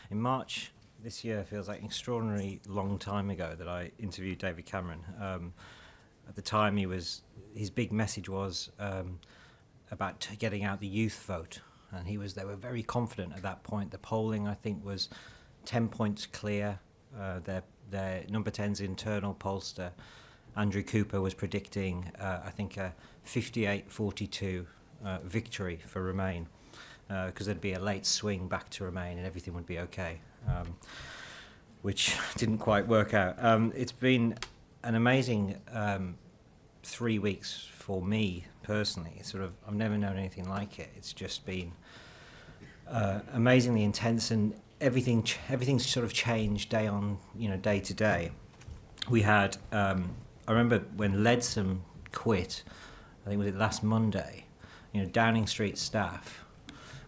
In March this year feels like an extraordinarily long time ago that I interviewed David Cameron. At the time, his big message was about getting out the youth vote, and they were very confident at that point. The polling, I think, was 10 points clear. Their number 10's internal pollster, Andrew Cooper, was predicting, I think, a 58-42 victory for Remain, because there'd be a late swing back to Remain and everything would be okay, which didn't quite work out. It's been an amazing 3 weeks for me personally. I've never known anything like it. It's just been amazingly intense, and everything's sort of changed day to day. We had I remember when Leadsom quit, I think was it last Monday, Downing Street staff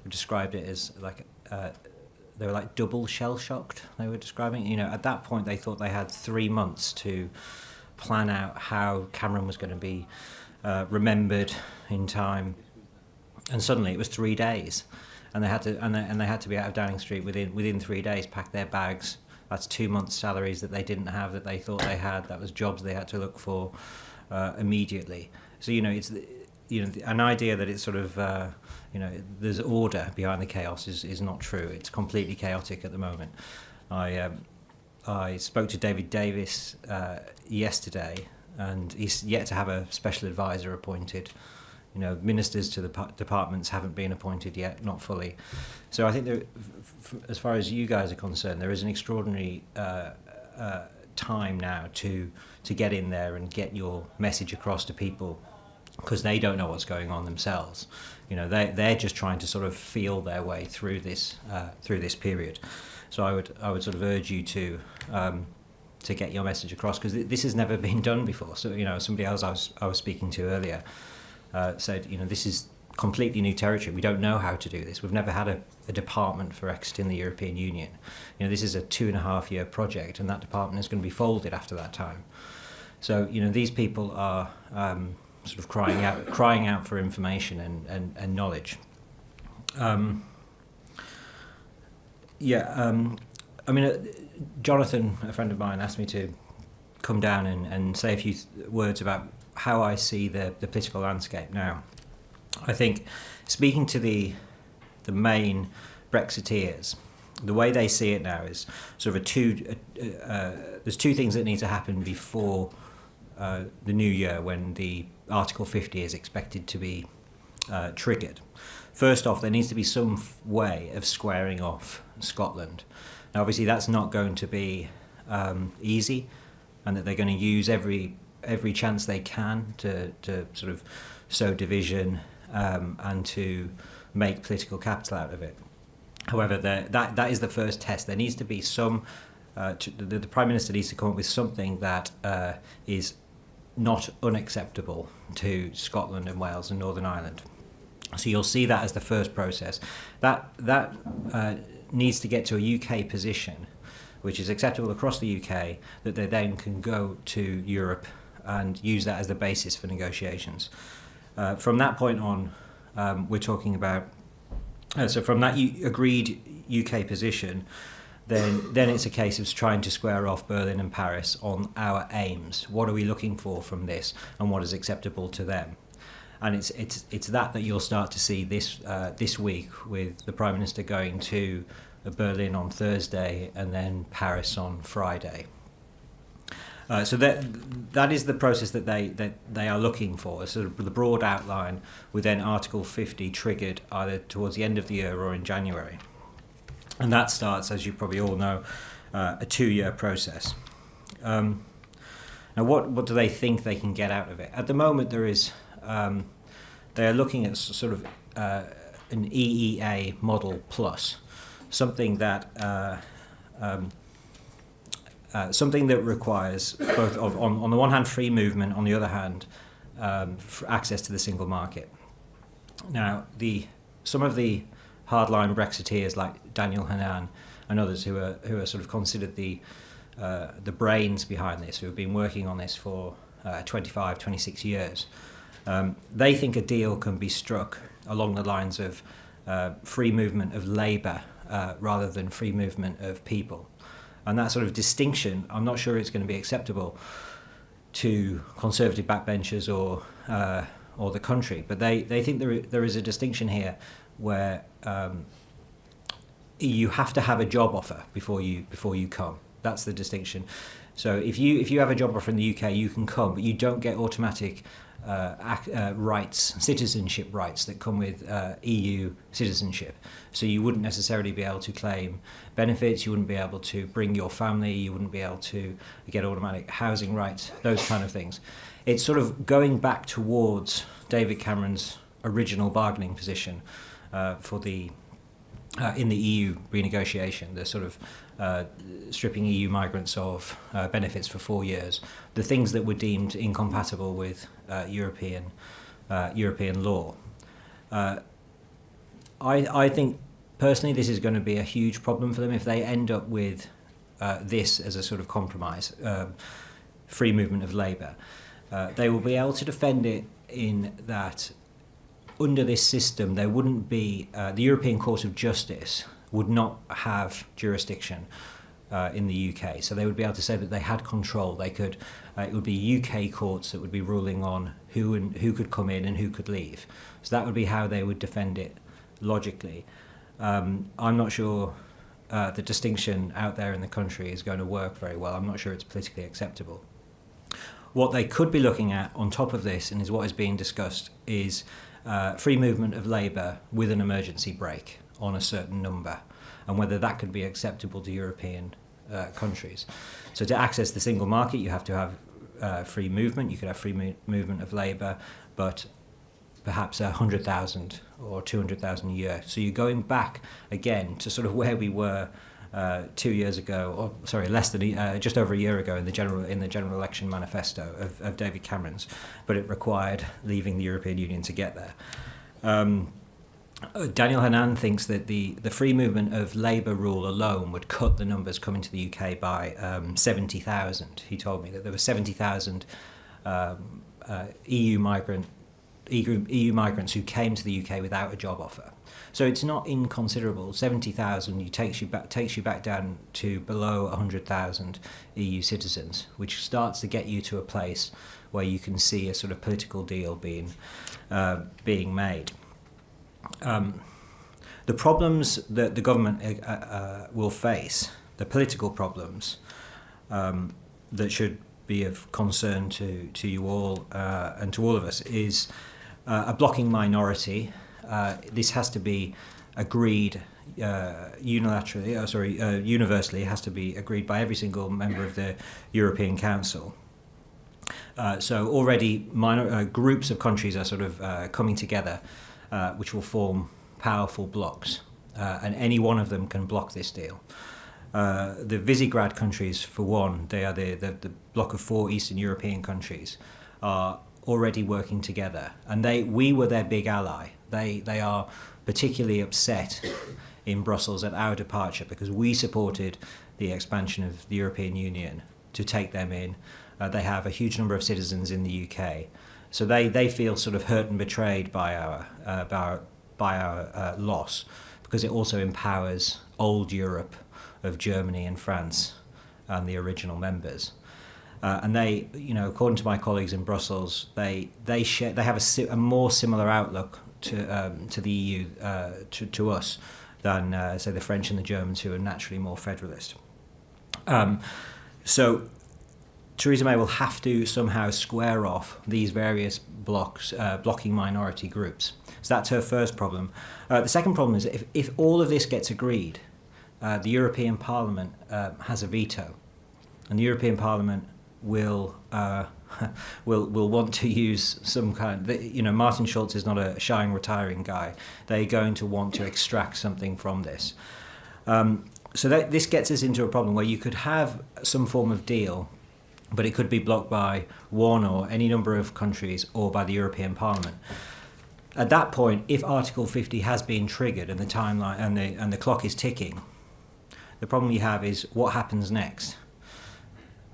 described it as like they were like double shell-shocked. They were describing, at that point they thought they had 3 months to plan out how Cameron was going to be remembered in time, and suddenly it was 3 days, and they had to be out of Downing Street within 3 days, pack their bags. That's 2 months' salaries that they didn't have, that they thought they had. That was jobs they had to look for immediately. So it's an idea that it's sort of there's order behind the chaos is not true. It's completely chaotic at the moment. I spoke to David Davis yesterday, and he's yet to have a special advisor appointed. Ministers to the departments haven't been appointed yet, not fully. So I think as far as you guys are concerned, there is an extraordinary time now to get in there and get your message across to people, because they don't know what's going on themselves. They're just trying to sort of feel their way through this period. So I would sort of urge you to get your message across, because this has never been done before. So somebody else I was speaking to earlier said, this is completely new territory. We don't know how to do this. We've never had a department for exiting the European Union. This is a 2.5-year project, and that department is going to be folded after that time. So these people are sort of crying out for information and knowledge. Jonathan, a friend of mine, asked me to come down and say a few words about how I see the political landscape now. I think, speaking to the main Brexiteers, the way they see it now is sort of there's two things that need to happen before the new year, when the Article 50 is expected to be triggered. First off, there needs to be some way of squaring off Scotland. Now, obviously, that's not going to be easy, and that they're going to use every chance they can to sort of sow division and to make political capital out of it. However, that is the first test. There needs to be the Prime Minister needs to come up with something that is not unacceptable to Scotland and Wales and Northern Ireland. So you'll see that as the first process. That needs to get to a UK position which is acceptable across the UK, that they then can go to Europe and use that as the basis for negotiations. From that point on, we're talking about, so from that agreed UK position, then it's a case of trying to square off Berlin and Paris on our aims. What are we looking for from this, and what is acceptable to them? And it's that you'll start to see this week, with the Prime Minister going to Berlin on Thursday and then Paris on Friday. So that is the process that they are looking for. Sort of the broad outline, with then Article 50 triggered either towards the end of the year or in January. And that starts, as you probably all know, a 2-year process. Now, what do they think they can get out of it? At the moment, there is they are looking at sort of an EEA model plus, something that requires both on the one hand free movement, on the other hand access to the single market. Now, some of the hardline Brexiteers like Daniel Hannan and others who are sort of considered the brains behind this, who have been working on this for 25, 26 years, they think a deal can be struck along the lines of free movement of labour rather than free movement of people. And that sort of distinction, I'm not sure it's going to be acceptable to conservative backbenchers or the country, but they think there is a distinction here where you have to have a job offer before you come. That's the distinction. So if you have a job offer in the UK, you can come, but you don't get automatic rights, citizenship rights that come with EU citizenship. So you wouldn't necessarily be able to claim benefits, you wouldn't be able to bring your family, you wouldn't be able to get automatic housing rights, those kind of things. It's sort of going back towards David Cameron's original bargaining position for the in the EU renegotiation, the sort of stripping EU migrants of benefits for 4 years, the things that were deemed incompatible with European law. I think personally this is going to be a huge problem for them if they end up with this as a sort of compromise, free movement of labour. They will be able to defend it in that under this system there wouldn't be, the European Court of Justice would not have jurisdiction in the UK. So they would be able to say that they had control. They could, it would be UK courts that would be ruling on who could come in and who could leave. So that would be how they would defend it logically. I'm not sure the distinction out there in the country is going to work very well. I'm not sure it's politically acceptable. What they could be looking at on top of this, and is what is being discussed, is free movement of labour with an emergency brake on a certain number, and whether that could be acceptable to European countries. So to access the single market, you have to have free movement. You could have free movement of labour, but perhaps 100,000 or 200,000 a year. So you're going back again to sort of where we were 2 years ago, or sorry, less than just over a year ago in the general election manifesto of David Cameron's, but it required leaving the European Union to get there. Daniel Hannan thinks that the free movement of labour rule alone would cut the numbers coming to the UK by 70,000. He told me that there were 70,000 EU migrants who came to the UK without a job offer. So it's not inconsiderable. 70,000 takes you back down to below 100,000 EU citizens, which starts to get you to a place where you can see a sort of political deal being made. The problems that the government will face, the political problems that should be of concern to you all and to all of us, is a blocking minority. This has to be agreed universally. It has to be agreed by every single member of the European Council. So already groups of countries are sort of coming together, which will form powerful blocs, and any one of them can block this deal. The Visegrad countries, for one, they are the bloc of 4 Eastern European countries, are already working together, and we were their big ally. They are particularly upset in Brussels at our departure because we supported the expansion of the European Union to take them in. They have a huge number of citizens in the UK, so they feel sort of hurt and betrayed by our loss, because it also empowers old Europe of Germany and France and the original members. And they, according to my colleagues in Brussels, they have a more similar outlook to the EU to us than say the French and the Germans, who are naturally more federalist. So Theresa May will have to somehow square off these various blocs, blocking minority groups. So that's her first problem. The second problem is if all of this gets agreed, the European Parliament has a veto, and the European Parliament will want to use some kind. Martin Schulz is not a shying, retiring guy. They're going to want to extract something from this. So this gets us into a problem where you could have some form of deal, but it could be blocked by one or any number of countries or by the European Parliament. At that point, if Article 50 has been triggered and the timeline and the clock is ticking, the problem you have is what happens next.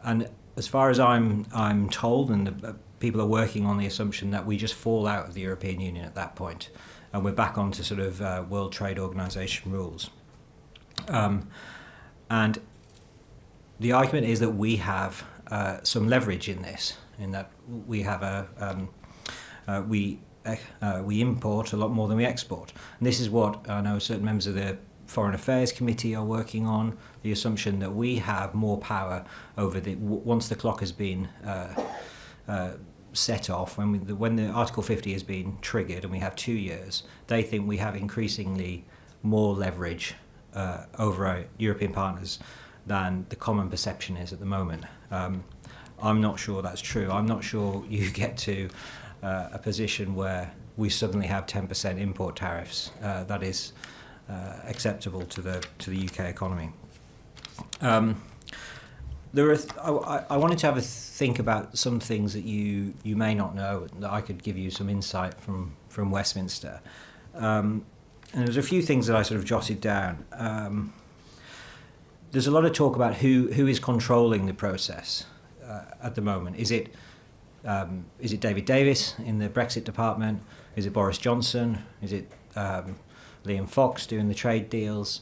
And as far as I'm told, and the people are working on the assumption that we just fall out of the European Union at that point, and we're back onto sort of World Trade Organization rules. And the argument is that we have some leverage in this, in that we have we import a lot more than we export. And this is what I know certain members of the Foreign Affairs Committee are working on, the assumption that we have more power over once the clock has been set off, when the Article 50 has been triggered and we have 2 years, they think we have increasingly more leverage over our European partners than the common perception is at the moment. I'm not sure that's true. I'm not sure you get to a position where we suddenly have 10% import tariffs. That is acceptable to the UK economy. I wanted to have a think about some things that you may not know, that I could give you some insight from Westminster. And there's a few things that I sort of jotted down. There's a lot of talk about who is controlling the process at the moment. Is it David Davis in the Brexit department? Is it Boris Johnson? Is it Liam Fox doing the trade deals?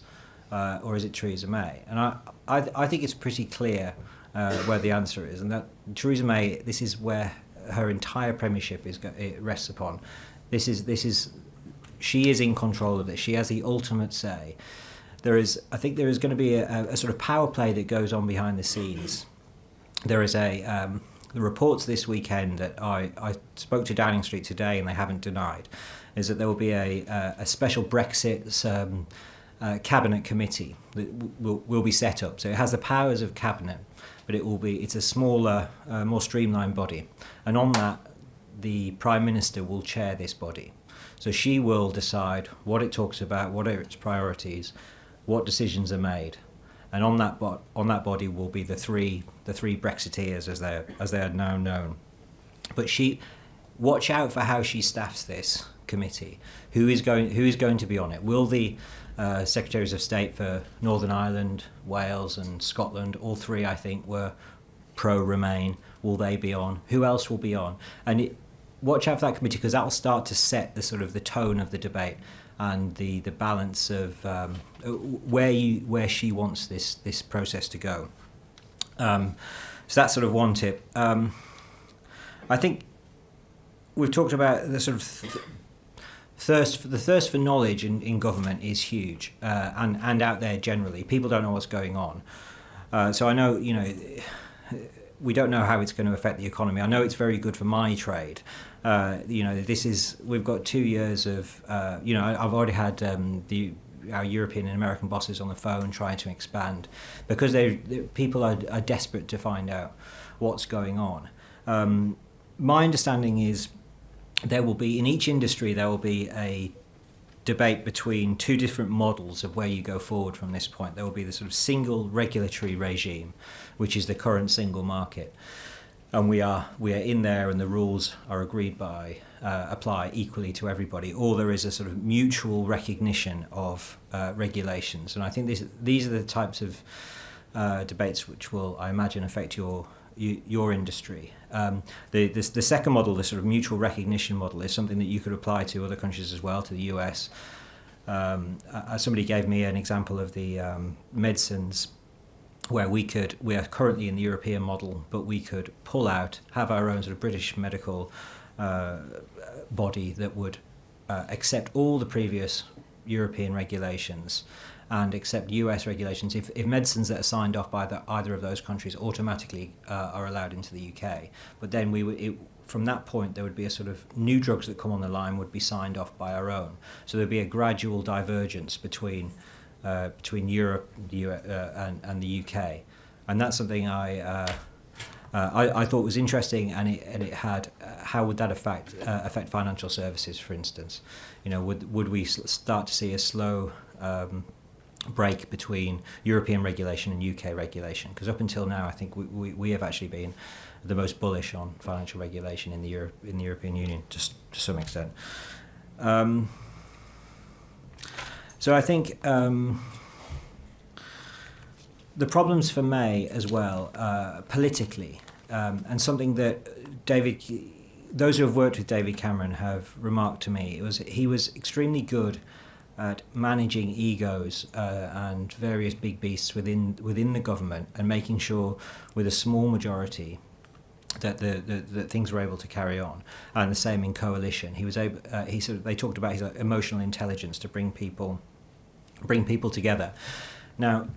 Or is it Theresa May? And I think it's pretty clear where the answer is, and that Theresa May, this is where her entire premiership it rests upon. She is in control of this. She has the ultimate say. I think there is going to be a sort of power play that goes on behind the scenes. There is the reports this weekend that I spoke to Downing Street today, and they haven't denied, is that there will be a special Brexit cabinet committee that will be set up. So it has the powers of cabinet, but it's a smaller, more streamlined body. And on that, the Prime Minister will chair this body. So she will decide what it talks about, what are its priorities, what decisions are made. And on that body will be the three Brexiteers as they are now known. But watch out for how she staffs this committee. Who is going to be on it? Will the Secretaries of State for Northern Ireland, Wales and Scotland, all three I think were pro-Remain, will they be on? Who else will be on? And watch out for that committee, because that will start to set the sort of the tone of the debate and the balance of where she wants this process to go. So that's sort of one tip. I think we've talked about the sort of the thirst for knowledge in government is huge, and out there generally. People don't know what's going on. So I know, we don't know how it's going to affect the economy. I know it's very good for my trade. We've got 2 years of, I've already had our European and American bosses on the phone trying to expand, because people are desperate to find out what's going on. My understanding is in each industry there will be a debate between two different models of where you go forward from this point. There will be the sort of single regulatory regime, which is the current single market, and we are in there, and the rules are agreed by apply equally to everybody, or there is a sort of mutual recognition of regulations. And I think these are the types of debates which will, I imagine, affect your industry. The second model, the sort of mutual recognition model, is something that you could apply to other countries as well, to the US. Somebody gave me an example of the medicines, where we are currently in the European model, but we could pull out, have our own sort of British medical body that would accept all the previous European regulations and accept US regulations if medicines that are signed off by either of those countries automatically are allowed into the UK. But then from that point, there would be a sort of new drugs that come on the line would be signed off by our own. So there'd be a gradual divergence between Europe and the UK, and that's something I thought was interesting, and it had how would that affect financial services, for instance? Would we start to see a slow break between European regulation and UK regulation? Because up until now, I think we have actually been the most bullish on financial regulation in the European Union, just to some extent. So I think the problems for May as well, politically, and something that those who have worked with David Cameron have remarked to me, he was extremely good at managing egos and various big beasts within the government, and making sure with a small majority that that things were able to carry on. And the same in coalition. He was able. They talked about his emotional intelligence to bring people together. Now,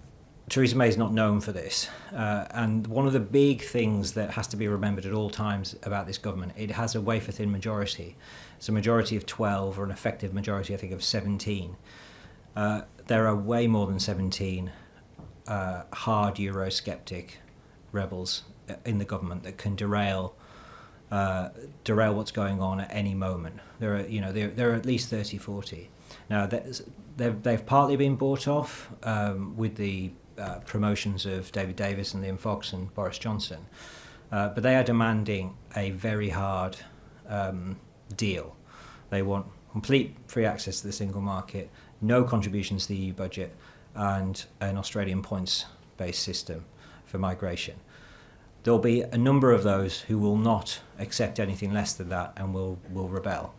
Theresa May is not known for this, and one of the big things that has to be remembered at all times about this government, it has a wafer-thin majority. It's a majority of 12, or an effective majority, I think, of 17. There are way more than 17 hard Eurosceptic rebels in the government that can derail what's going on at any moment. There are at least 30, 40. Now, they've partly been bought off with the promotions of David Davis and Liam Fox and Boris Johnson, but they are demanding a very hard deal. They want complete free access to the single market, no contributions to the EU budget, and an Australian points-based system for migration. There'll be a number of those who will not accept anything less than that and will rebel.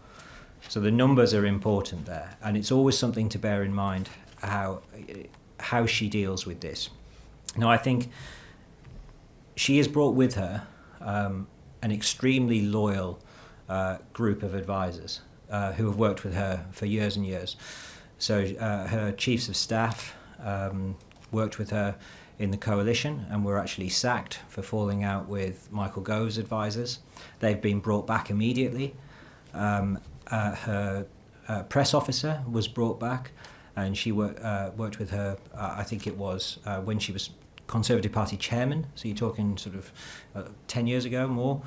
So the numbers are important there, and it's always something to bear in mind how she deals with this. Now, I think she has brought with her an extremely loyal group of advisors who have worked with her for years and years. So her chiefs of staff worked with her in the coalition and were actually sacked for falling out with Michael Gove's advisors. They've been brought back immediately. Her press officer was brought back, and she worked with her, I think it was when she was Conservative Party chairman, so you're talking sort of 10 years ago, more.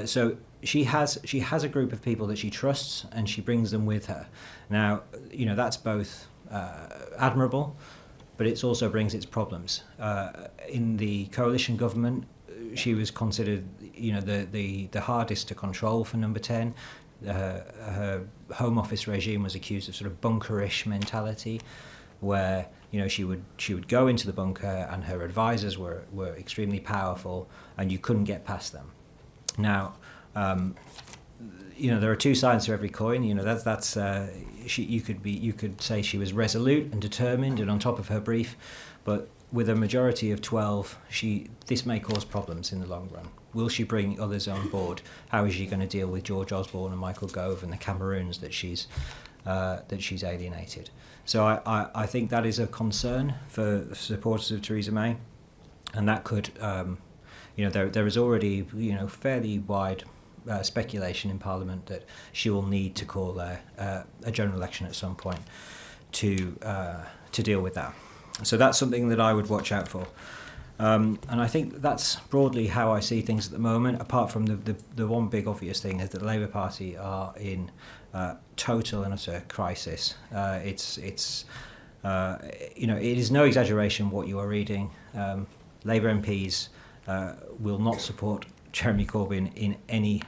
So she has a group of people that she trusts, and she brings them with her. Now, that's both admirable, but it also brings its problems. In the coalition government, she was considered, the hardest to control for Number 10. Her Home Office regime was accused of sort of bunkerish mentality, where she would go into the bunker and her advisors were extremely powerful and you couldn't get past them. Now, there are two sides to every coin. You could say she was resolute and determined and on top of her brief, but with a majority of 12, this may cause problems in the long run. Will she bring others on board? How is she going to deal with George Osborne and Michael Gove and the Cameroons that she's alienated? So I think that is a concern for supporters of Theresa May, and that could, there is already fairly wide speculation in Parliament that she will need to call a general election at some point to deal with that. So that's something that I would watch out for. And I think that's broadly how I see things at the moment, apart from the one big obvious thing is that the Labour Party are in total and utter crisis. It is no exaggeration what you are reading. Labour MPs will not support Jeremy Corbyn in any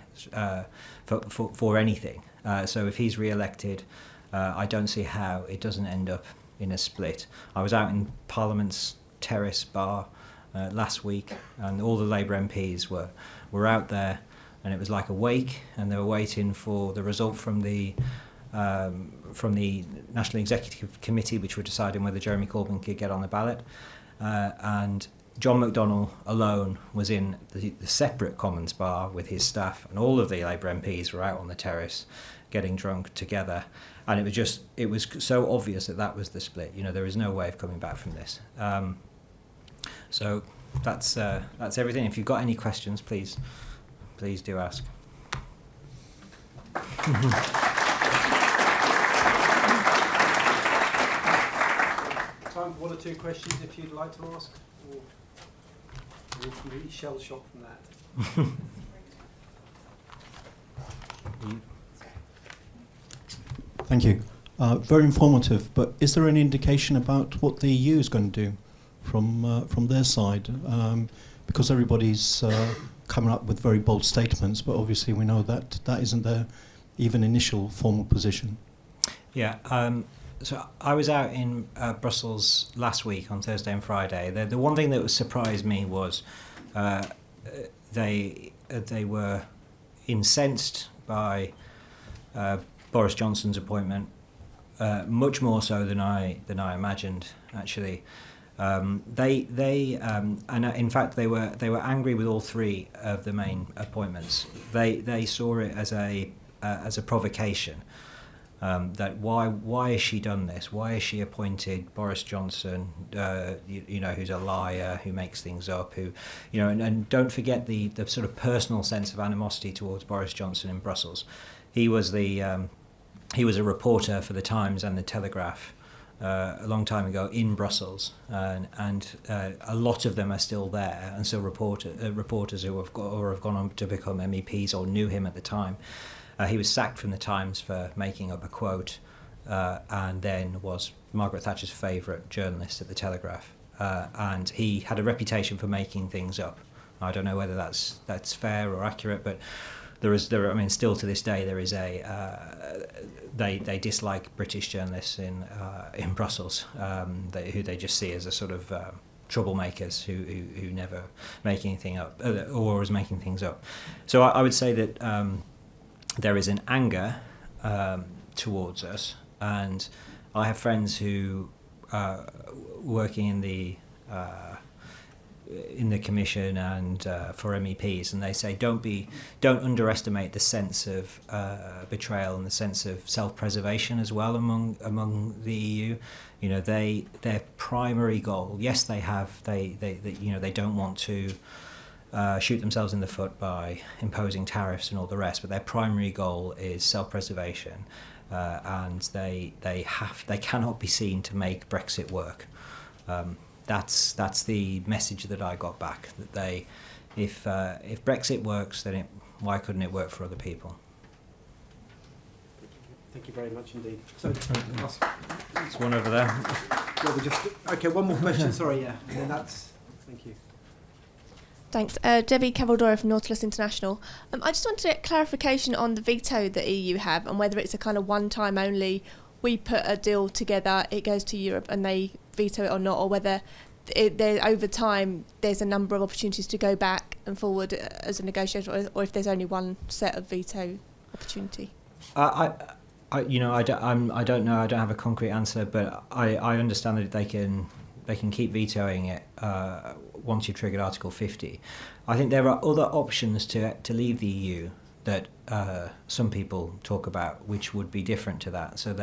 for anything. So if he's re-elected, I don't see how it doesn't end up in a split. I was out in Parliament's terrace bar last week, and all the Labour MPs were out there, and it was like a wake, and they were waiting for the result from the National Executive Committee, which were deciding whether Jeremy Corbyn could get on the ballot, and John McDonnell alone was in the separate Commons bar with his staff, and all of the Labour MPs were out on the terrace getting drunk together, and it was so obvious that was the split. There is no way of coming back from this. So that's everything. If you've got any questions, please do ask. Time for one or two questions if you'd like to ask, or you're completely shell-shocked from that. Thank you. Very informative, but is there any indication about what the EU is going to do from their side? Because everybody's coming up with very bold statements, but obviously we know that isn't their even initial formal position. Yeah. So I was out in Brussels last week on Thursday and Friday. The one thing that surprised me was they were incensed by Boris Johnson's appointment much more so than I imagined. Actually, and in fact they were angry with all three of the main appointments. They saw it as a provocation. That why has she done this? Why has she appointed Boris Johnson? Who's a liar, who makes things up, and don't forget the sort of personal sense of animosity towards Boris Johnson in Brussels. He was a reporter for the Times and the Telegraph a long time ago in Brussels, and a lot of them are still there, and still reporters who have gone on to become MEPs or knew him at the time. He was sacked from the Times for making up a quote, and then was Margaret Thatcher's favourite journalist at the Telegraph. And he had a reputation for making things up. I don't know whether that's fair or accurate, but still to this day there is they dislike British journalists in Brussels, who they just see as a sort of troublemakers who never make anything up or always making things up. So I would say that. There is an anger towards us, and I have friends who working in the commission and for MEPs, and they say don't underestimate the sense of betrayal and the sense of self-preservation as well among the EU. Their primary goal, yes, they don't want to shoot themselves in the foot by imposing tariffs and all the rest, but their primary goal is self-preservation, and they cannot be seen to make Brexit work. That's the message that I got back. That if Brexit works, then why couldn't it work for other people? Thank you very much indeed. So, there's one over there. One more question. Sorry, yeah. And then thank you. Thanks. Debbie Cavaldora from Nautilus International. I just wanted to get clarification on the veto the EU have and whether it's a kind of one-time only, we put a deal together, it goes to Europe and they veto it or not, or whether over time there's a number of opportunities to go back and forward as a negotiator, or if there's only one set of veto opportunity. I don't know. I don't have a concrete answer, but I understand that they can keep vetoing it once you've triggered Article 50. I think there are other options to leave the EU that some people talk about, which would be different to that. So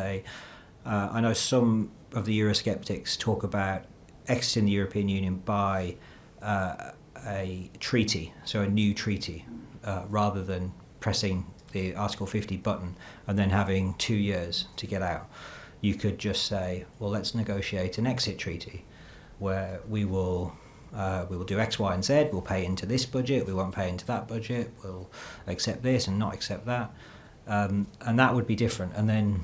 I know some of the Eurosceptics talk about exiting the European Union by a treaty, so a new treaty, rather than pressing the Article 50 button and then having 2 years to get out. You could just say, well, let's negotiate an exit treaty where we will do X, Y, and Z. We'll pay into this budget. We won't pay into that budget. We'll accept this and not accept that, and that would be different. And then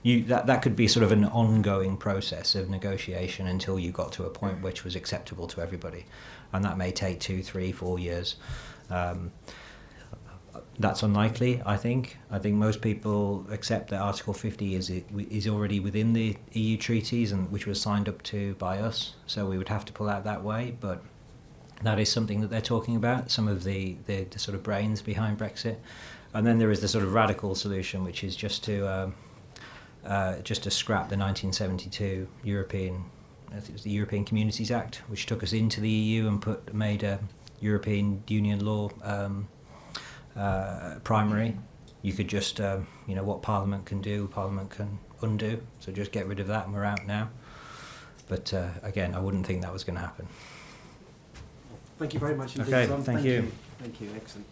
that could be sort of an ongoing process of negotiation until you got to a point which was acceptable to everybody, and that may take 2, 3, 4 years. That's unlikely, I think. I think most people accept that Article 50 is already within the EU treaties, and which was signed up to by us, so we would have to pull out that way. But that is something that they're talking about, some of the sort of brains behind Brexit. And then there is the sort of radical solution, which is just to scrap the 1972 European Communities Act, which took us into the EU and made a European Union law primary. You could just, what Parliament can do, Parliament can undo. So just get rid of that and we're out now. But again, I wouldn't think that was going to happen. Thank you very much indeed. Okay, Tom. thank you. Thank you, excellent.